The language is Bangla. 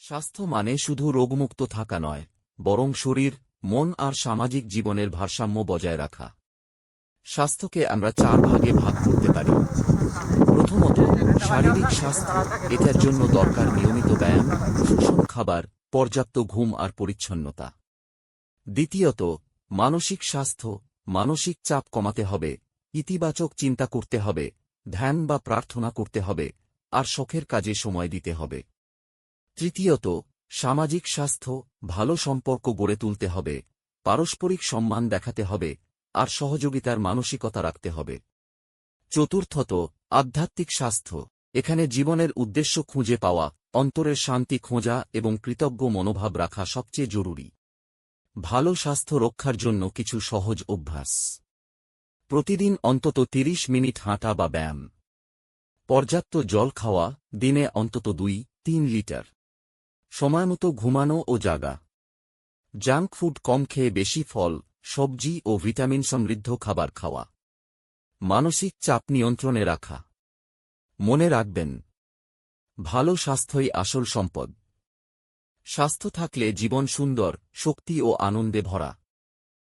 স্বাস্থ্য মানে শুধু রোগমুক্ত থাকা নয়, বরং শরীর, মন আর সামাজিক জীবনের ভারসাম্য বজায় রাখা। স্বাস্থ্যকে আমরা 4 ভাগে ভাগ করতে পারি। প্রথমত, শারীরিক স্বাস্থ্য। এটার জন্য দরকার নিয়মিত ব্যায়াম, সুষম খাবার, পর্যাপ্ত ঘুম আর পরিচ্ছন্নতা। দ্বিতীয়ত, মানসিক স্বাস্থ্য। মানসিক চাপ কমাতে হবে, ইতিবাচক চিন্তা করতে হবে, ধ্যান বা প্রার্থনা করতে হবে, আর শখের কাজে সময় দিতে হবে। তৃতীয়ত, সামাজিক স্বাস্থ্য। ভালো সম্পর্ক গড়ে তুলতে হবে, পারস্পরিক সম্মান দেখাতে হবে, আর সহযোগিতার মানসিকতা রাখতে হবে। চতুর্থত, আধ্যাত্মিক স্বাস্থ্য। এখানে জীবনের উদ্দেশ্য খুঁজে পাওয়া, অন্তরের শান্তি খোঁজা এবং কৃতজ্ঞ মনোভাব রাখা সবচেয়ে জরুরি। ভালো স্বাস্থ্য রক্ষার জন্য কিছু সহজ অভ্যাস। প্রতিদিন অন্তত 30 মিনিট হাঁটা বা ব্যায়াম। পর্যাপ্ত জল খাওয়া, দিনে অন্তত 2-3 লিটার। সময়মতো ঘুমানো ও জাগা। জাঙ্ক ফুড কম খেয়ে বেশি ফল, সবজি ও ভিটামিন সমৃদ্ধ খাবার খাওয়া। মানসিক চাপ নিয়ন্ত্রণে রাখা। মনে রাখবেন, ভালো স্বাস্থ্যই আসল সম্পদ। স্বাস্থ্য থাকলে জীবন সুন্দর, শক্তি ও আনন্দে ভরা।